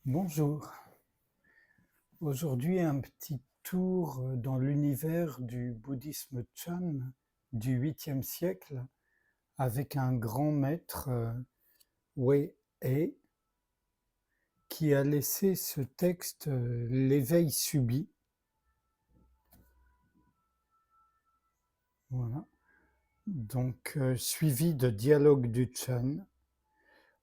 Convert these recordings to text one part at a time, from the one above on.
Bonjour. Aujourd'hui, un petit tour dans l'univers du bouddhisme Chan du 8e siècle avec un grand maître, Wei He, qui a laissé ce texte, L'éveil subi. Voilà. Donc, suivi de Dialogues du Chan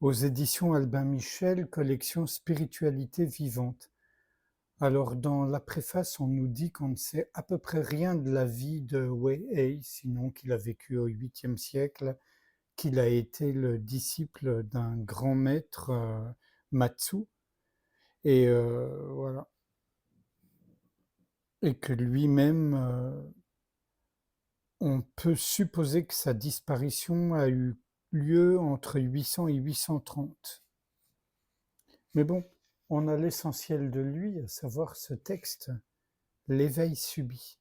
aux éditions Albin Michel, collection Spiritualité vivante. Alors, dans la préface, on nous dit qu'on ne sait à peu près rien de la vie de Wei He, sinon qu'il a vécu au 8e siècle, qu'il a été le disciple d'un grand maître, Matsu, et voilà. Et que lui-même, on peut supposer que sa disparition a eu lieu entre 800 et 830. Mais bon, on a l'essentiel de lui, à savoir ce texte, L'éveil subi.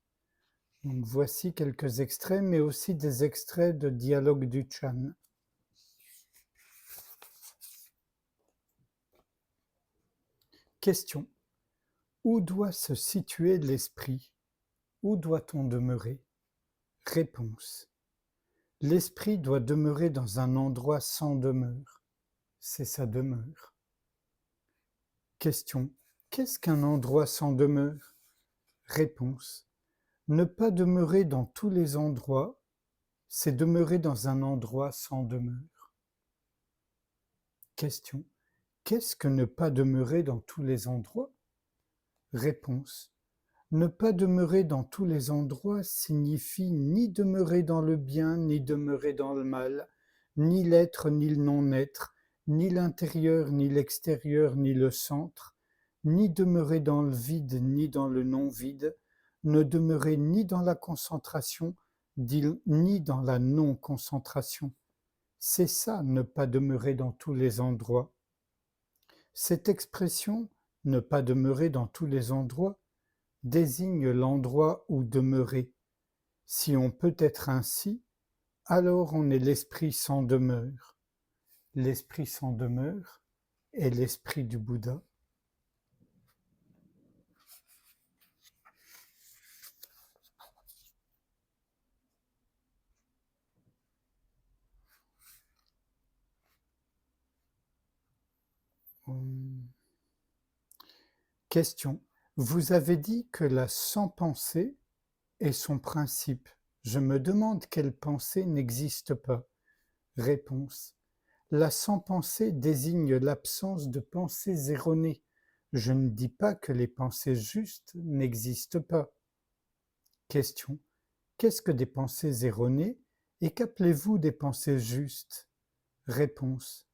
Donc voici quelques extraits, mais aussi des extraits de Dialogues du Chan. Question. Où doit se situer l'esprit? Où doit-on demeurer? Réponse. L'esprit doit demeurer dans un endroit sans demeure. C'est sa demeure. Question. Qu'est-ce qu'un endroit sans demeure? Réponse. Ne pas demeurer dans tous les endroits, c'est demeurer dans un endroit sans demeure. Question. Qu'est-ce que ne pas demeurer dans tous les endroits? Réponse. Ne pas demeurer dans tous les endroits signifie ni demeurer dans le bien, ni demeurer dans le mal, ni l'être, ni le non-être, ni l'intérieur, ni l'extérieur, ni le centre, ni demeurer dans le vide, ni dans le non-vide, ne demeurer ni dans la concentration, ni dans la non-concentration. C'est ça, ne pas demeurer dans tous les endroits. Cette expression, ne pas demeurer dans tous les endroits, désigne l'endroit où demeurer. Si on peut être ainsi, alors on est l'esprit sans demeure. L'esprit sans demeure est l'esprit du Bouddha. Question. Vous avez dit que la sans-pensée est son principe. Je me demande quelle pensée n'existe pas. Réponse. La sans-pensée désigne l'absence de pensées erronées. Je ne dis pas que les pensées justes n'existent pas. Question. Qu'est-ce que des pensées erronées et qu'appelez-vous des pensées justes? Réponse.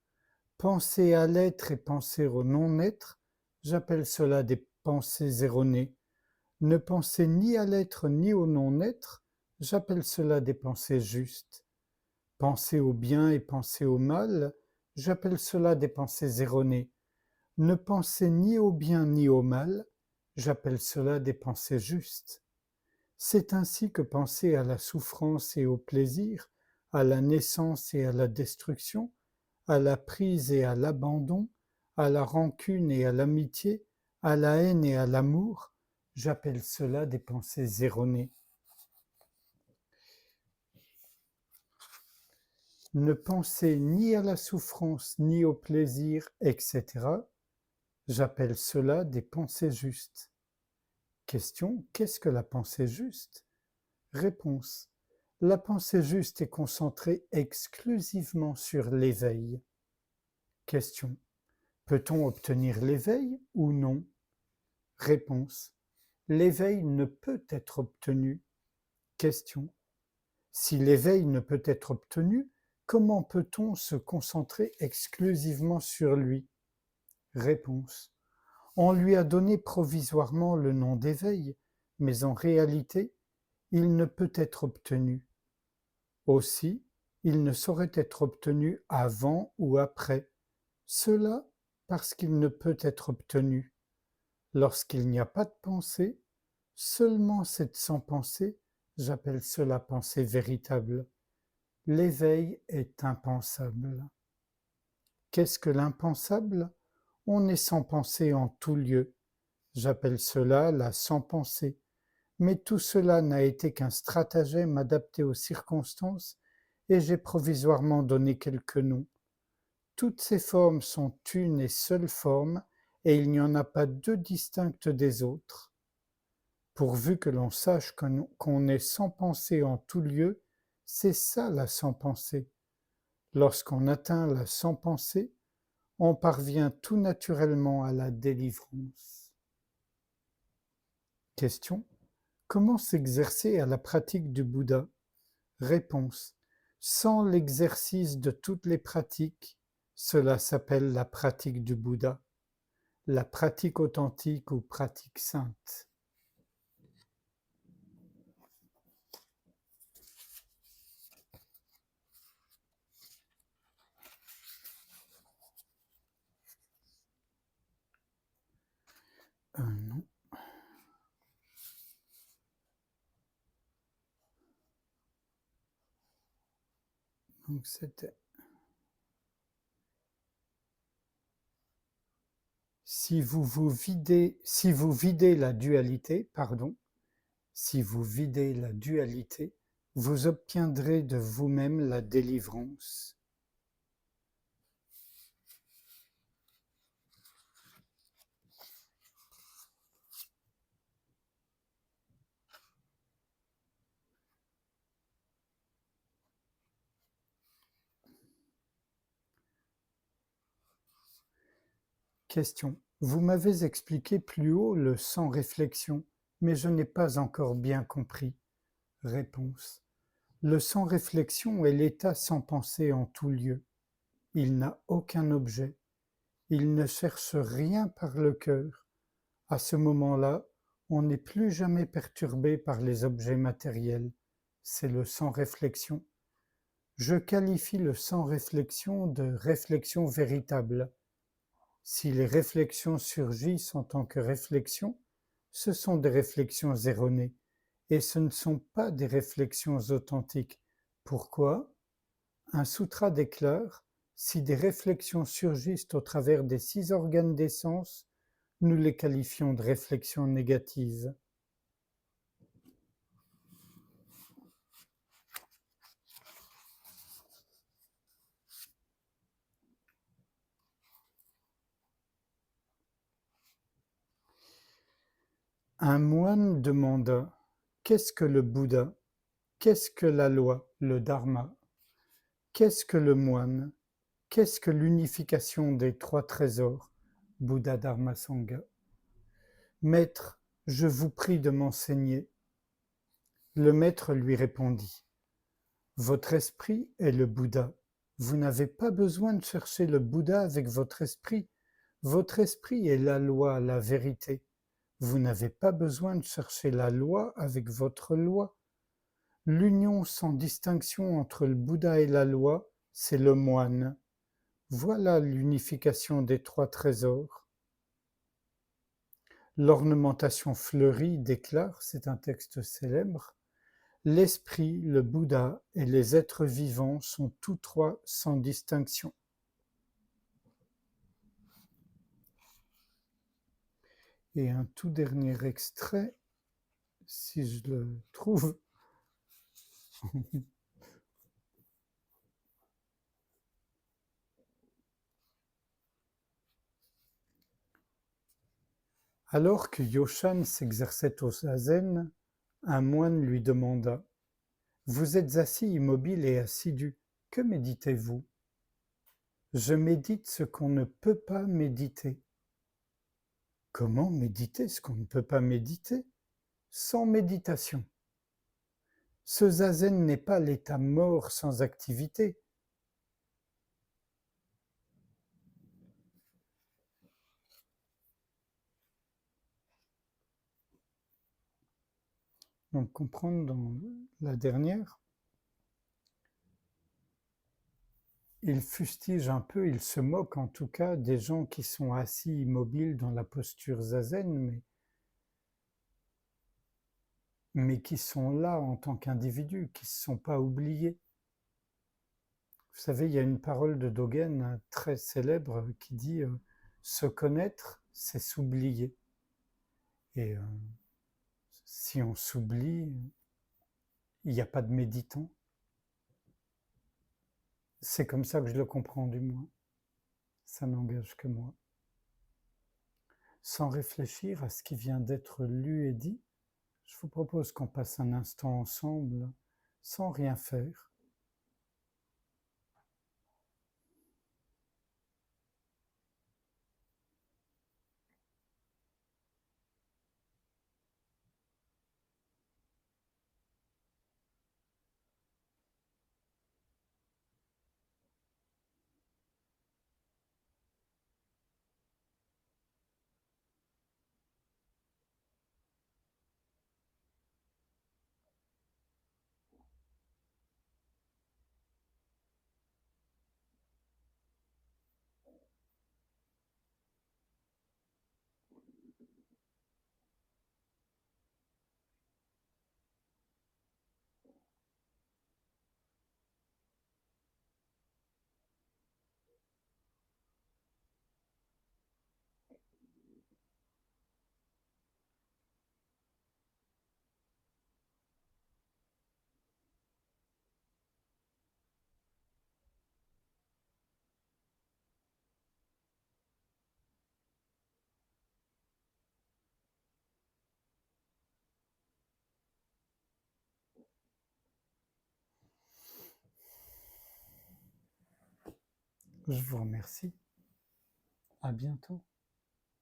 Penser à l'être et penser au non-être, j'appelle cela des pensées erronées. Ne penser ni à l'être ni au non-être, j'appelle cela des pensées justes. Penser au bien et penser au mal, j'appelle cela des pensées erronées. Ne penser ni au bien ni au mal, j'appelle cela des pensées justes. C'est ainsi que penser à la souffrance et au plaisir, à la naissance et à la destruction, à la prise et à l'abandon, à la rancune et à l'amitié, à la haine et à l'amour, j'appelle cela des pensées erronées. Ne penser ni à la souffrance, ni au plaisir, etc., j'appelle cela des pensées justes. Question, qu'est-ce que la pensée juste? Réponse. La pensée juste est concentrée exclusivement sur l'éveil. Question. Peut-on obtenir l'éveil ou non? Réponse. L'éveil ne peut être obtenu. Question. Si l'éveil ne peut être obtenu, comment peut-on se concentrer exclusivement sur lui? Réponse. On lui a donné provisoirement le nom d'éveil, mais en réalité, il ne peut être obtenu. Aussi, il ne saurait être obtenu avant ou après. Cela parce qu'il ne peut être obtenu. Lorsqu'il n'y a pas de pensée, seulement cette sans-pensée, j'appelle cela pensée véritable. L'éveil est impensable. Qu'est-ce que l'impensable? On est sans pensée en tout lieu. J'appelle cela la sans-pensée. Mais tout cela n'a été qu'un stratagème adapté aux circonstances, et j'ai provisoirement donné quelques noms. Toutes ces formes sont une et seule forme, et il n'y en a pas deux distinctes des autres. Pourvu que l'on sache qu'on est sans pensée en tout lieu, c'est ça la sans-pensée. Lorsqu'on atteint la sans-pensée, on parvient tout naturellement à la délivrance. Question. Comment s'exercer à la pratique du Bouddha? Réponse. Sans l'exercice de toutes les pratiques, cela s'appelle la pratique du Bouddha, la pratique authentique ou pratique sainte. Non. Donc c'était si vous videz la dualité, vous obtiendrez de vous-même la délivrance. Question. Vous m'avez expliqué plus haut le sans réflexion, mais je n'ai pas encore bien compris. Réponse. Le sans réflexion est l'état sans pensée en tout lieu. Il n'a aucun objet. Il ne cherche rien par le cœur. À ce moment-là, on n'est plus jamais perturbé par les objets matériels. C'est le sans réflexion. Je qualifie le sans réflexion de réflexion véritable. Si les réflexions surgissent en tant que réflexions, ce sont des réflexions erronées, et ce ne sont pas des réflexions authentiques. Pourquoi? Un sutra déclare: si des réflexions surgissent au travers des 6 organes des sens, nous les qualifions de réflexions négatives. Un moine demanda: qu'est-ce que le Bouddha? Qu'est-ce que la loi, le Dharma? Qu'est-ce que le moine? Qu'est-ce que l'unification des 3 trésors, Bouddha, Dharma, Sangha? Maître, je vous prie de m'enseigner. Le maître lui répondit: votre esprit est le Bouddha. Vous n'avez pas besoin de chercher le Bouddha avec votre esprit. Votre esprit est la loi, la vérité. Vous n'avez pas besoin de chercher la loi avec votre loi. L'union sans distinction entre le Bouddha et la loi, c'est le moine. Voilà l'unification des 3 trésors. L'ornementation fleurie déclare, c'est un texte célèbre, l'esprit, le Bouddha et les êtres vivants sont tous 3 sans distinction. Et un tout dernier extrait, si je le trouve. Alors que Yoshan s'exerçait au zazen, un moine lui demanda: vous êtes assis immobile et assidu, que méditez-vous? Je médite ce qu'on ne peut pas méditer. Comment méditer ce qu'on ne peut pas méditer? Sans méditation. Ce zazen n'est pas l'état mort sans activité. Donc comprendre dans la dernière, il fustige un peu, il se moque en tout cas des gens qui sont assis immobiles dans la posture zazen, mais qui sont là en tant qu'individus, qui ne se sont pas oubliés. Vous savez, il y a une parole de Dogen très célèbre qui dit Se connaître, c'est s'oublier. Et si on s'oublie, il n'y a pas de méditant. C'est comme ça que je le comprends du moins. Ça n'engage que moi. Sans réfléchir à ce qui vient d'être lu et dit, je vous propose qu'on passe un instant ensemble sans rien faire. Je vous remercie. À bientôt.